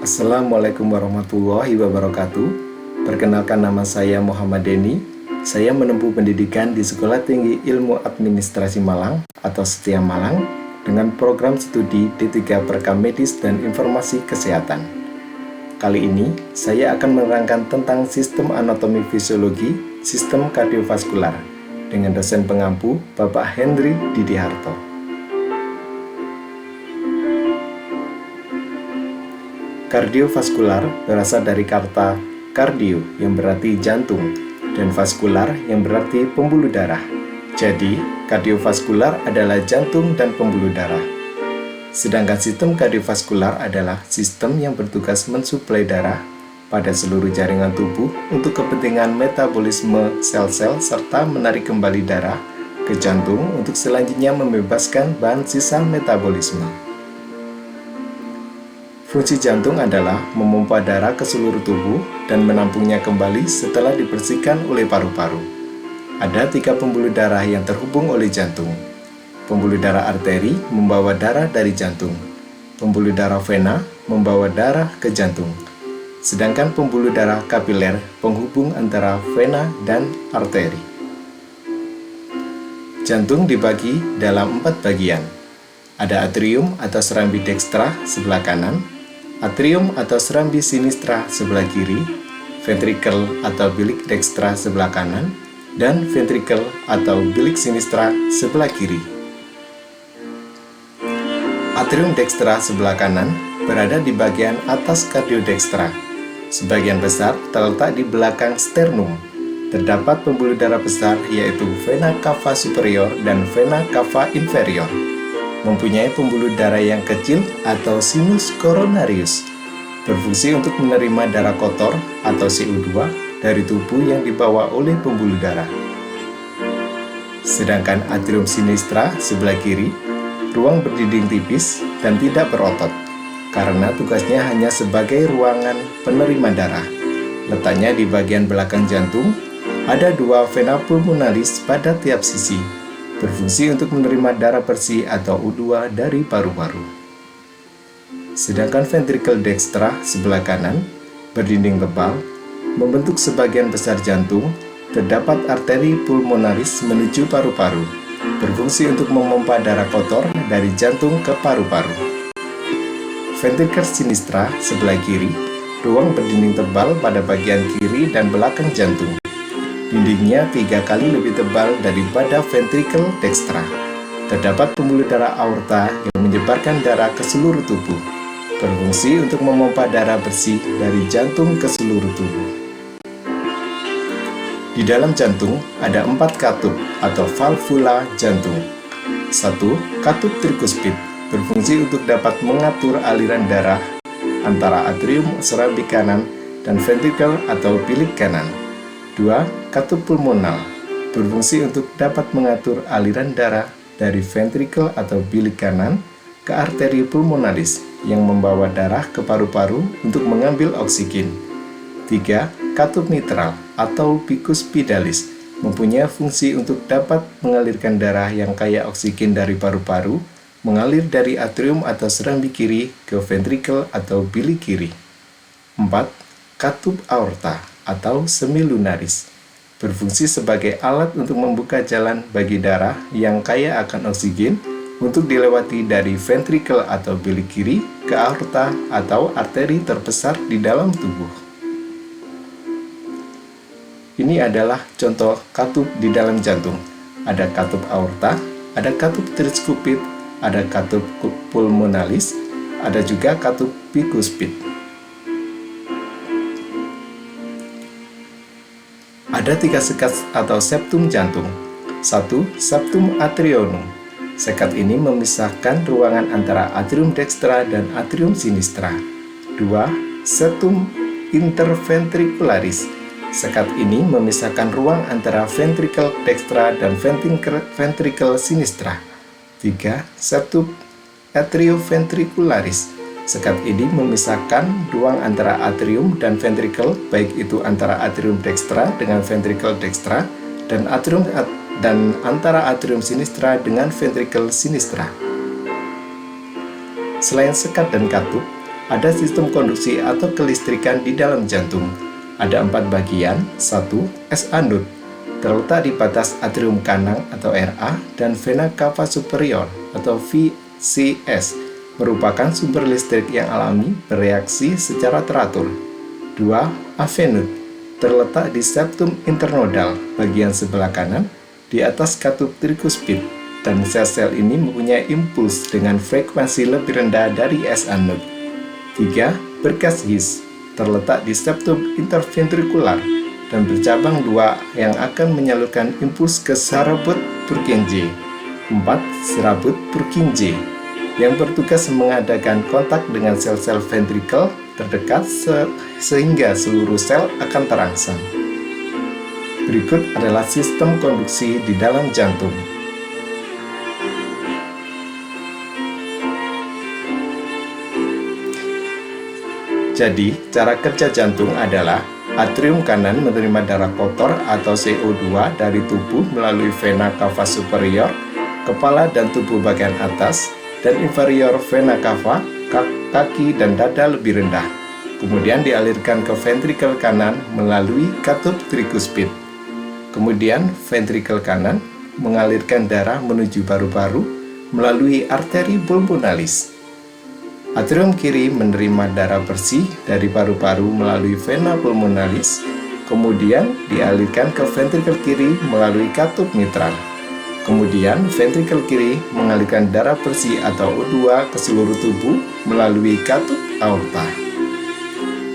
Assalamualaikum warahmatullahi wabarakatuh. Perkenalkan, nama saya Muhammad Denny. Saya menempuh pendidikan di Sekolah Tinggi Ilmu Administrasi Malang atau Setia Malang dengan program studi D3 Perkam Medis dan Informasi Kesehatan. Kali ini saya akan menerangkan tentang sistem anatomi fisiologi sistem kardiovaskular dengan dosen pengampu Bapak Hendri Didiharto. Kardiovaskular berasal dari kata kardio yang berarti jantung dan vaskular yang berarti pembuluh darah. Jadi, kardiovaskular adalah jantung dan pembuluh darah. Sedangkan sistem kardiovaskular adalah sistem yang bertugas mensuplai darah pada seluruh jaringan tubuh untuk kepentingan metabolisme sel-sel serta menarik kembali darah ke jantung untuk selanjutnya membebaskan bahan sisa metabolisme. Fungsi jantung adalah memompa darah ke seluruh tubuh dan menampungnya kembali setelah dibersihkan oleh paru-paru. Ada 3 pembuluh darah yang terhubung oleh jantung. Pembuluh darah arteri membawa darah dari jantung. Pembuluh darah vena membawa darah ke jantung. Sedangkan pembuluh darah kapiler penghubung antara vena dan arteri. Jantung dibagi dalam 4 bagian. Ada atrium atau serambi dekstra sebelah kanan, atrium atau serambi sinistra sebelah kiri, ventricle atau bilik dekstra sebelah kanan, dan ventricle atau bilik sinistra sebelah kiri. Atrium dekstra sebelah kanan berada di bagian atas kardiodekstra. Sebagian besar terletak di belakang sternum. Terdapat pembuluh darah besar yaitu vena cava superior dan vena cava inferior. Mempunyai pembuluh darah yang kecil atau sinus coronarius, berfungsi untuk menerima darah kotor atau CO2 dari tubuh yang dibawa oleh pembuluh darah. Sedangkan atrium sinistra sebelah kiri, ruang berdinding tipis dan tidak berotot, karena tugasnya hanya sebagai ruangan penerima darah. Letaknya di bagian belakang jantung, ada 2 vena pulmonalis pada tiap sisi, berfungsi untuk menerima darah bersih atau O2 dari paru-paru. Sedangkan ventricle dekstra sebelah kanan, berdinding tebal, membentuk sebagian besar jantung, terdapat arteri pulmonaris menuju paru-paru, berfungsi untuk memompa darah kotor dari jantung ke paru-paru. Ventricle sinistra sebelah kiri, ruang berdinding tebal pada bagian kiri dan belakang jantung. Dindingnya 3 kali lebih tebal daripada ventricle dekstra. Terdapat pembuluh darah aorta yang menyebarkan darah ke seluruh tubuh, berfungsi untuk memompa darah bersih dari jantung ke seluruh tubuh. Di dalam jantung ada 4 katup atau valvula jantung. 1. Katup trikuspid, berfungsi untuk dapat mengatur aliran darah antara atrium serambi kanan dan ventricle atau bilik kanan. 2. Katup pulmonal, berfungsi untuk dapat mengatur aliran darah dari ventricle atau bilik kanan ke arteri pulmonalis yang membawa darah ke paru-paru untuk mengambil oksigen. 3. Katup mitral atau bicuspidalis, mempunyai fungsi untuk dapat mengalirkan darah yang kaya oksigen dari paru-paru, mengalir dari atrium atau serambi kiri ke ventricle atau bilik kiri. 4. Katup aorta atau semilunaris, berfungsi sebagai alat untuk membuka jalan bagi darah yang kaya akan oksigen untuk dilewati dari ventricle atau bilik kiri ke aorta atau arteri terbesar di dalam tubuh. Ini adalah contoh katup di dalam jantung. Ada katup aorta, ada katup tricuspid, ada katup pulmonalis, ada juga katup bicuspid. Ada 3 sekat atau septum jantung. 1. Septum atrionum. Sekat ini memisahkan ruangan antara atrium dekstra dan atrium sinistra. 2. Septum interventricularis. Sekat ini memisahkan ruang antara ventricle dekstra dan ventricle sinistra. 3. Septum atrioventricularis. Sekat ini memisahkan ruang antara atrium dan ventricle, baik itu antara atrium dekstra dengan ventricle dekstra dan antara atrium sinistra dengan ventricle sinistra. Selain sekat dan katup, Ada sistem konduksi atau kelistrikan di dalam jantung. Ada 4 bagian. 1. SA node, terletak di batas atrium kanan atau RA dan vena cava superior atau VCS, merupakan sumber listrik yang alami bereaksi secara teratur. 2. AV node, terletak di septum internodal bagian sebelah kanan di atas katup trikuspid, dan sel-sel ini mempunyai impuls dengan frekuensi lebih rendah dari SA node. 3. Berkas His, terletak di septum interventrikular dan bercabang 2 yang akan menyalurkan impuls ke serabut Purkinje. 4. Serabut Purkinje, yang bertugas mengadakan kontak dengan sel-sel ventrikel terdekat sehingga seluruh sel akan terangsang. Berikut adalah sistem konduksi di dalam jantung. Jadi, cara kerja jantung adalah atrium kanan menerima darah kotor atau CO2 dari tubuh melalui vena cava superior, kepala dan tubuh bagian atas, dan inferior vena cava, kaki dan dada lebih rendah. Kemudian dialirkan ke ventrikel kanan melalui katup trikuspid. Kemudian ventrikel kanan mengalirkan darah menuju paru-paru melalui arteri pulmonalis. Atrium kiri menerima darah bersih dari paru-paru melalui vena pulmonalis, kemudian dialirkan ke ventrikel kiri melalui katup mitral. Kemudian ventrikel kiri mengalirkan darah bersih atau O2 ke seluruh tubuh melalui katup aorta.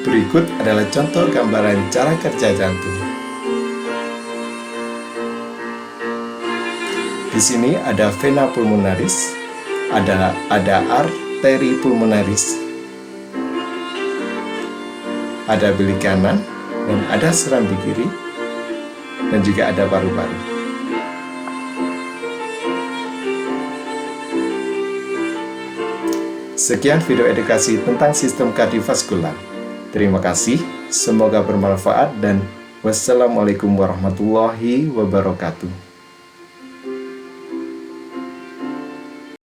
Berikut adalah contoh gambaran cara kerja jantung. Di sini ada vena pulmonalis, ada arteri pulmonaris, ada bilik kanan, dan ada serambi kiri, dan juga ada paru-paru. Sekian video edukasi tentang sistem kardiovaskular. Terima kasih, semoga bermanfaat, dan wassalamualaikum warahmatullahi wabarakatuh.